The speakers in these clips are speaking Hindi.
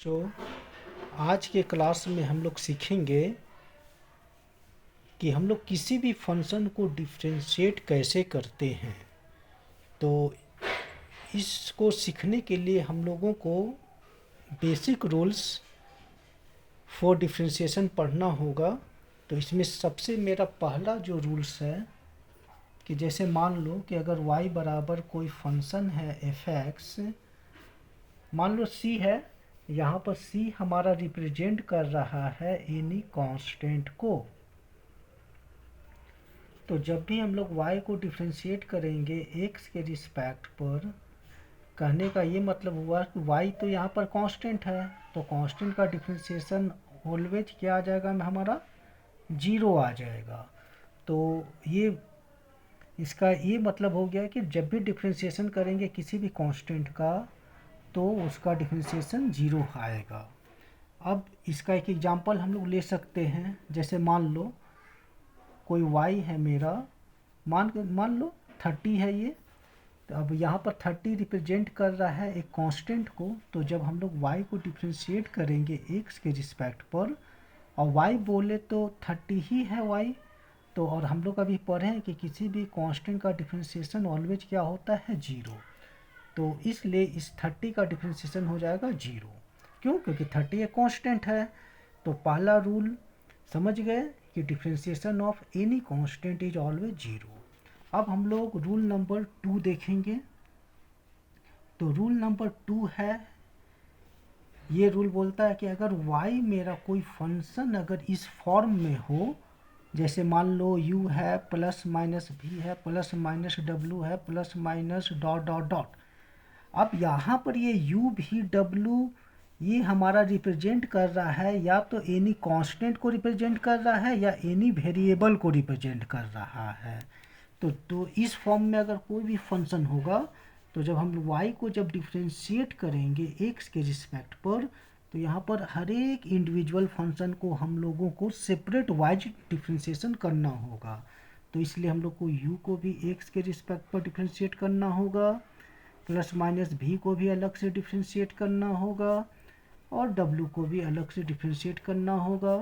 बच्चों, आज के क्लास में हम लोग सीखेंगे कि हम लोग किसी भी फंक्शन को डिफरेंशिएट कैसे करते हैं। तो इसको सीखने के लिए हम लोगों को बेसिक रूल्स फॉर डिफरेंशिएशन पढ़ना होगा। तो इसमें सबसे मेरा पहला जो रूल्स है कि जैसे मान लो कि अगर y बराबर कोई फंक्शन है f(x), मान लो c है, यहाँ पर c हमारा रिप्रेजेंट कर रहा है एनी कांस्टेंट को। तो जब भी हम लोग y को डिफ्रेंशिएट करेंगे x के रिस्पेक्ट पर, कहने का ये मतलब हुआ कि y तो यहाँ पर कांस्टेंट है, तो कांस्टेंट का डिफ्रेंशिएशन ऑलवेज क्या आ जाएगा, हमारा 0 आ जाएगा। तो ये इसका ये मतलब हो गया कि जब भी डिफ्रेंशिएशन करेंगे किसी भी कांस्टेंट का तो उसका डिफ्रेंशिएशन 0 आएगा। अब इसका एक एग्जांपल हम लोग ले सकते हैं। जैसे मान लो कोई y है मेरा, मान लो 30 है ये। तो अब यहाँ पर 30 रिप्रेजेंट कर रहा है एक कांस्टेंट को। तो जब हम लोग y को डिफ्रेंशिएट करेंगे x के रिस्पेक्ट पर, और y बोले तो 30 ही है y, तो और हम लोग अभी पढ़े हैं कि किसी भी कांस्टेंट का डिफ्रेंशिएशन ऑलवेज क्या होता है, 0। तो इसलिए इस 30 का डिफ्रेंशिएशन हो जाएगा 0। क्यों? क्योंकि 30 एक कांस्टेंट है। तो पहला रूल समझ गए कि differentiation of any constant is always 0। अब हम लोग रूल नंबर 2 देखेंगे। तो रूल नंबर 2 है, ये रूल बोलता है कि अगर y मेरा कोई फंक्शन अगर इस फॉर्म में हो, जैसे मान लो u है प्लस माइनस v है प्लस माइनस w है plus minus dot dot dot. अब यहाँ पर ये u v w ये हमारा रिप्रेजेंट कर रहा है या तो एनी कांस्टेंट को रिप्रेजेंट कर रहा है या एनी वेरिएबल को रिप्रेजेंट कर रहा है। तो इस फॉर्म में अगर कोई भी फंक्शन होगा, तो जब हम y को जब डिफ्रेंशिएट करेंगे x के रिस्पेक्ट पर, तो यहाँ पर हर एक इंडिविजुअल फंक्शन को हम लोगों को सेपरेट वाइज डिफ्रेंशिएशन करना होगा। तो इसलिए हम लोग को u को भी x के रिस्पेक्ट पर डिफ्रेंशिएट करना होगा, प्लस माइनस v को भी अलग से डिफ्रेंशिएट करना होगा, और w को भी अलग से डिफ्रेंशिएट करना होगा।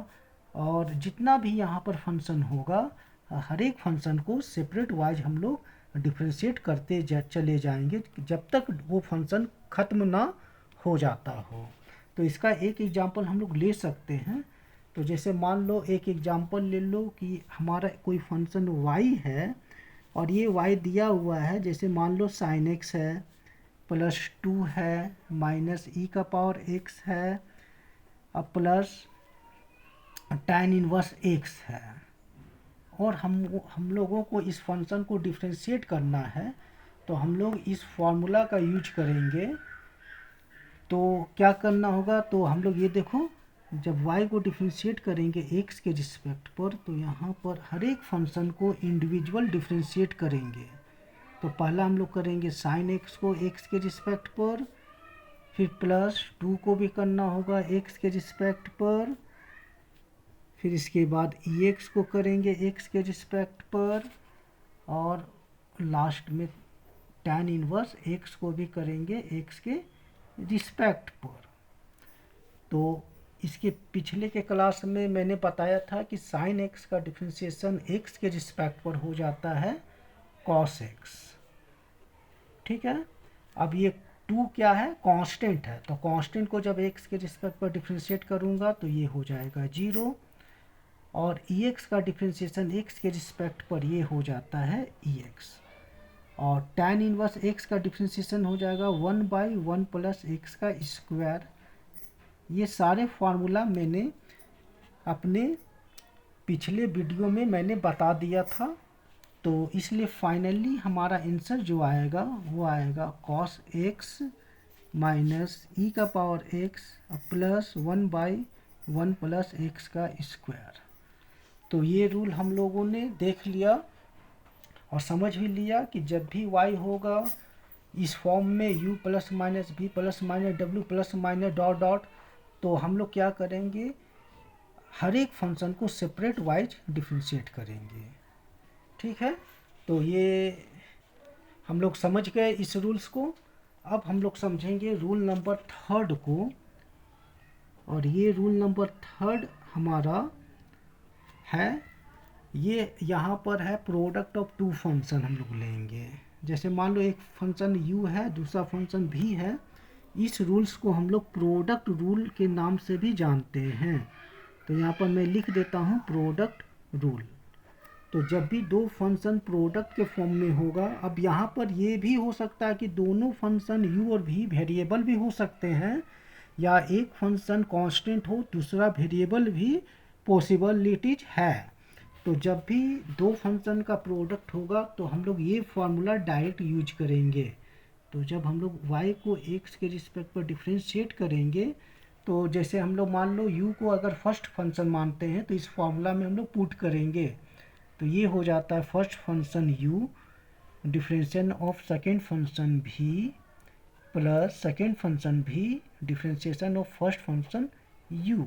और जितना भी यहाँ पर फंक्शन होगा, हर एक फंक्शन को सेपरेट वाइज हम लोग डिफ्रेंशिएट करते चले जाएंगे जब तक वो फंक्शन ख़त्म ना हो जाता हो। तो इसका एक एग्जांपल हम लोग ले सकते हैं। तो जैसे मान लो एक एग्जांपल ले लो कि हमारा कोई फंक्शन y है और ये y दिया हुआ है। जैसे मान लो sin x है, प्लस 2 है, माइनस e का पावर x है, अब प्लस tan इनवर्स x है, और हम लोगों को इस फंक्शन को डिफ्रेंशिएट करना है। तो हम लोग इस फॉर्मूला का यूज करेंगे। तो क्या करना होगा, तो हम लोग ये देखो, जब y को डिफ्रेंशिएट करेंगे x के रिस्पेक्ट पर, तो यहाँ पर हर एक फंक्शन को इंडिविजुअल डिफ्रेंशिएट करेंगे। तो पहला हम लोग करेंगे sin x को x के रिस्पेक्ट पर, फिर प्लस 2 को भी करना होगा x के रिस्पेक्ट पर, फिर इसके बाद ex को करेंगे x के रिस्पेक्ट पर, और लास्ट में tan इनवर्स x को भी करेंगे x के रिस्पेक्ट पर। तो इसके पिछले के क्लास में मैंने बताया था कि sin x का डिफ्रेंशिएशन x के रिस्पेक्ट पर हो जाता है cos x। ठीक है। अब ये 2 क्या है, कांस्टेंट है। तो कांस्टेंट को जब x के रिस्पेक्ट पर डिफ्रेंशिएट करूँगा तो ये हो जाएगा 0, और ex का डिफ्रेंशिएशन x के रिस्पेक्ट पर ये हो जाता है ex, और tan इनवर्स x का डिफ्रेंशिएशन हो जाएगा 1/1 प्लस x का स्क्वायर। ये सारे फार्मूला मैंने अपने पिछले वीडियो में मैंने बता दिया था। तो इसलिए फाइनली हमारा आंसर जो आएगा वो आएगा cos x माइनस e का power x plus 1/1 plus x का स्क्वायर। तो ये रूल हम लोगों ने देख लिया और समझ भी लिया कि जब भी y होगा इस फॉर्म में u plus minus v plus minus w plus minus dot dot, तो हम लोग क्या करेंगे, हर एक फंक्शन को सेपरेट वाइज डिफ्रेंशिएट करेंगे। ठीक है। तो ये हम लोग समझ गए इस रूल्स को। अब हम लोग समझेंगे रूल नंबर 3 को। और ये रूल नंबर थर्ड हमारा है, ये यहाँ पर है प्रोडक्ट ऑफ टू फंक्शन हम लोग लेंगे। जैसे मान लो एक फंक्शन u है, दूसरा फंक्शन v है, इस रूल्स को हम लोग प्रोडक्ट रूल के नाम से भी जानते हैं। तो यहाँ पर मैं लिख देता हूँ प्रोडक्ट रूल। तो जब भी दो फंक्शन प्रोडक्ट के फॉर्म में होगा, अब यहाँ पर ये भी हो सकता है कि दोनों फंक्शन u और v वेरिएबल भी हो सकते हैं, या एक फंक्शन कांस्टेंट हो, दूसरा वेरिएबल भी पॉसिबिलिटीज है। तो जब भी दो फंक्शन का प्रोडक्ट होगा तो हम लोग ये फार्मूला डायरेक्ट यूज करेंगे। तो जब हम लोग y को x के रिस्पेक्ट पर डिफ्रेंशिएट करेंगे, तो जैसे हम लोग मान लो u को अगर फर्स्ट फंक्शन मानते हैं तो इस फार्मूला में हम लोग पुट करेंगे। तो ये हो जाता है first function u differentiation of second function v plus second function v differentiation of first function u।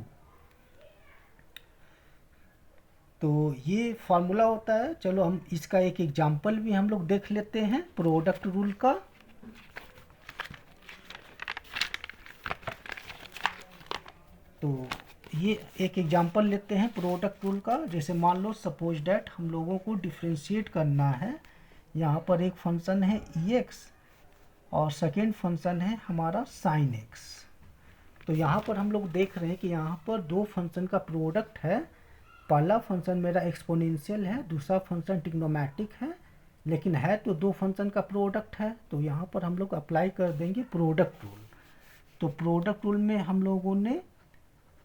तो ये फार्मूला होता है। चलो हम इसका एक एग्जांपल भी हम लोग देख लेते हैं प्रोडक्ट रूल का। तो ये एक एग्जांपल लेते हैं प्रोडक्ट रूल का। जैसे मान लो सपोज डैट हम लोगों को डिफ्रेंशिएट करना है, यहाँ पर एक फंक्शन है ex और सेकेंड फंक्शन है हमारा sin x। तो यहाँ पर हम लोग देख रहे हैं कि यहाँ पर दो फंक्शन का प्रोडक्ट है। पहला फंक्शन मेरा एक्सपोनेंशियल है, दूसरा फंक्शन ट्रिग्नोमेट्रिक है, लेकिन है तो दो फंक्शन का प्रोडक्ट है। तो यहाँ पर हम लोग अप्लाई कर देंगे प्रोडक्ट रूल। तो प्रोडक्ट रूल में हम लोगों ने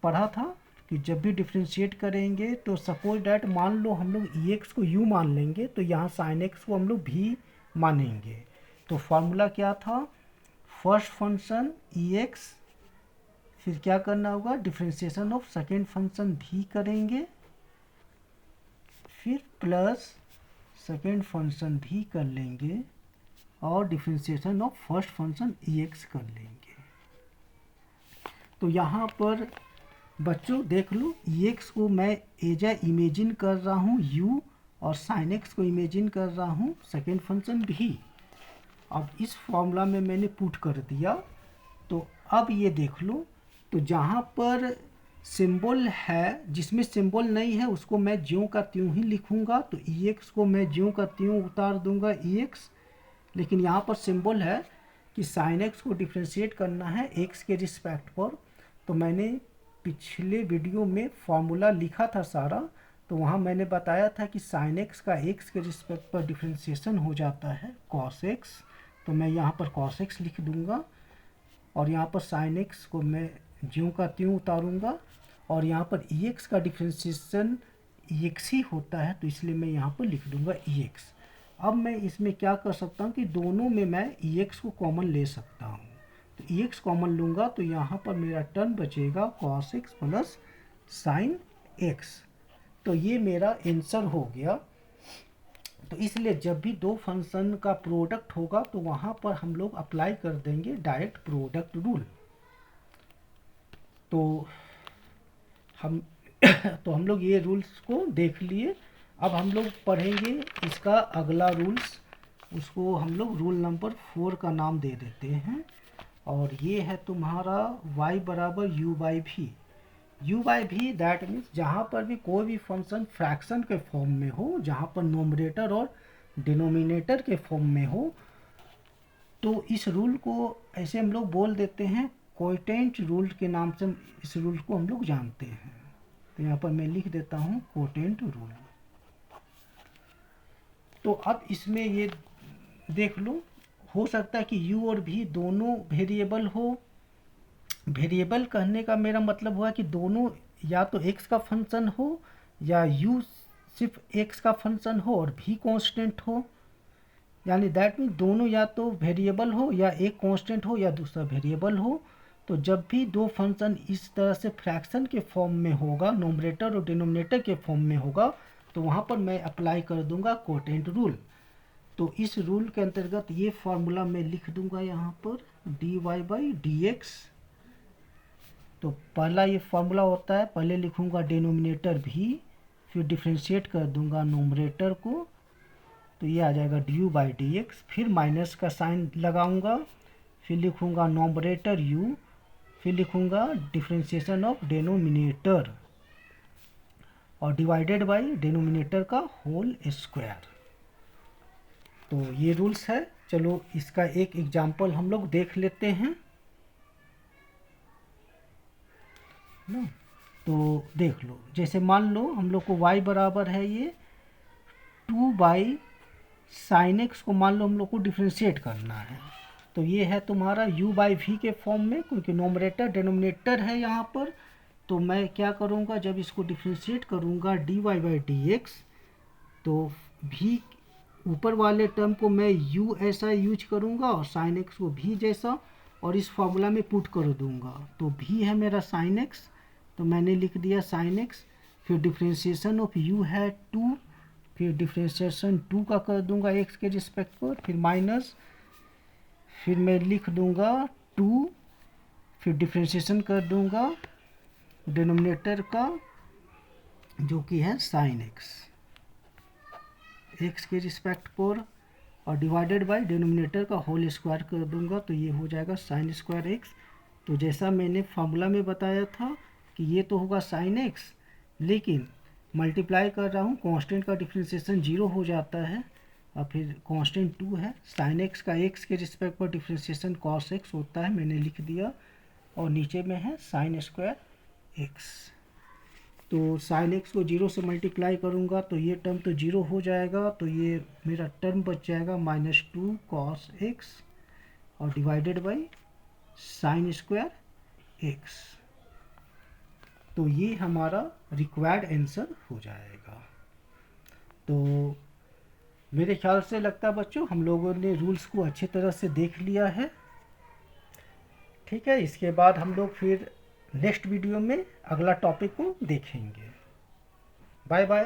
पढ़ा था कि जब भी डिफ्रेंशिएट करेंगे तो सपोज डैट मान लो हम लोग ex को u मान लेंगे, तो यहाँ sin x को हम लोग v मानेंगे। तो फार्मूला क्या था, फर्स्ट फंक्शन ex, फिर क्या करना होगा, differentiation of second function v करेंगे, फिर प्लस सेकेंड फंक्शन भी कर लेंगे और differentiation of first function ex कर लेंगे। तो यहाँ पर बच्चों देख लो, ex को मैं एज ए इमेजिन कर रहा हूँ u और sin x को इमेजिन कर रहा हूँ सेकेंड फंक्शन भी। अब इस फॉर्मूला में मैंने पुट कर दिया। तो अब ये देख लो, तो जहाँ पर सिंबल है, जिसमें सिंबल नहीं है उसको मैं ज्यों का त्यों ही लिखूंगा। तो ex को मैं ज्यों का त्यों उतार दूंगा ex, लेकिन यहाँ पर सिंबल है कि sin x को डिफ्रेंशिएट करना है x के रिस्पेक्ट पर। तो मैंने पिछले वीडियो में फॉर्मूला लिखा था सारा, तो वहाँ मैंने बताया था कि sin x का x के रिस्पेक्ट पर डिफ्रेंशिएशन हो जाता है cos x। तो मैं यहाँ पर cos x लिख दूंगा और यहाँ पर sin x को मैं ज्यों का त्यों उतारूंगा, और यहाँ पर ex का डिफ्रेंशिएशन ex ही होता है, तो इसलिए मैं यहाँ पर लिख दूंगा ex। अब मैं इसमें क्या कर सकता हूँ कि दोनों में मैं ex को कॉमन ले सकता हूँ। तो ex कॉमन लूँगा तो यहाँ पर मेरा टर्म बचेगा cos x plus sin x। तो ये मेरा आंसर हो गया। तो इसलिए जब भी दो फंक्शन का प्रोडक्ट होगा तो वहाँ पर हम लोग अप्लाई कर देंगे डायरेक्ट प्रोडक्ट रूल। तो हम लोग ये रूल्स को देख लिए। अब हम लोग पढ़ेंगे इसका अगला रूल्स, उसको हम लोग रूल नंबर 4 का नाम दे देते हैं। और ये है तुम्हारा y बराबर u बाई भी। u बाई भी दैट मीन्स जहाँ पर भी कोई भी फंक्शन फ्रैक्शन के फॉर्म में हो, जहाँ पर नोमरेटर और डिनोमिनेटर के फॉर्म में हो, तो इस रूल को ऐसे हम लोग बोल देते हैं कोटेंट रूल के नाम से इस रूल को हम लोग जानते हैं। तो यहाँ पर मैं लिख देता हूँ कोटेंट रूल। तो अब इसमें ये देख लो, हो सकता है कि u और v दोनों वेरिएबल हो। वेरिएबल कहने का मेरा मतलब हुआ कि दोनों या तो x का फंक्शन हो, या u सिर्फ x का फंक्शन हो और v कांस्टेंट हो। यानी दैट मीन दोनों या तो वेरिएबल हो, या एक कांस्टेंट हो, या दूसरा वेरिएबल हो। तो जब भी दो फंक्शन इस तरह से फ्रैक्शन के फॉर्म में होगा, नोमरेटर और डिनोमिनेटर के फॉर्म में होगा, तो वहाँ पर मैं अप्लाई कर दूंगा कोटेंट रूल। तो इस रूल के अंतर्गत ये फार्मूला मैं लिख दूंगा यहाँ पर dy बाई dx। तो पहला ये फार्मूला होता है, पहले लिखूंगा डिनोमिनेटर भी, फिर डिफ्रेंशिएट कर दूंगा नोमरेटर को, तो ये आ जाएगा du बाई dx। फिर माइनस का साइन लगाऊंगा, फिर लिखूंगा नोमरेटर u, फिर लिखूँगा डिफ्रेंशिएशन ऑफ डेनोमिनेटर और डिवाइडेड बाय डेनोमिनेटर का होल स्क्वायर। तो ये रूल्स है। चलो इसका एक एग्जांपल हम लोग देख लेते हैं ना। तो देख लो, जैसे मान लो हम लोग को y बराबर है ये 2/sin x को मान लो हम लोग को डिफ्रेंशिएट करना है। तो ये है तुम्हारा u/v के फॉर्म में, क्योंकि नोमरेटर डिनोमिनेटर है यहाँ पर। तो मैं क्या करूँगा, जब इसको डिफ्रेंशिएट करूँगा dy/dx, तो v ऊपर वाले टर्म को मैं u ऐसा यूज करूँगा और sin x को v जैसा, और इस फॉर्मूला में पुट कर दूँगा। तो v है मेरा sin x, तो मैंने लिख दिया sin x। फिर डिफ्रेंशिएशन ऑफ u है 2, फिर डिफ्रेंशिएशन 2 का कर दूंगा x के रिस्पेक्ट पर, फिर माइनस, फिर मैं लिख दूंगा 2, फिर डिफ्रेंशिएशन कर दूंगा डिनोमिनेटर का जो कि है sin x के रिस्पेक्ट पर, और डिवाइडेड बाय डिनोमिनेटर का होल स्क्वायर कर दूंगा। तो ये हो जाएगा sin स्क्वायर x। तो जैसा मैंने फार्मूला में बताया था कि ये तो होगा sin x, लेकिन मल्टीप्लाई कर रहा हूँ, कांस्टेंट का डिफ्रेंशिएशन 0 हो जाता है, और फिर कांस्टेंट 2 है। sin x का x के रिस्पेक्ट पर डिफ्रेंशिएशन cos x होता है, मैंने लिख दिया, और नीचे में है sin स्क्वायर x। तो sin x को 0 से मल्टीप्लाई करूँगा तो ये टर्म तो 0 हो जाएगा, तो ये मेरा टर्म बच जाएगा -2 cos x और divided by sin square x। तो ये हमारा रिक्वायर्ड आंसर हो जाएगा। तो मेरे ख्याल से लगता है बच्चों हम लोगों ने रूल्स को अच्छी तरह से देख लिया है। ठीक है, इसके बाद हम लोग फिर नेक्स्ट वीडियो में अगला टॉपिक को देखेंगे। Bye bye.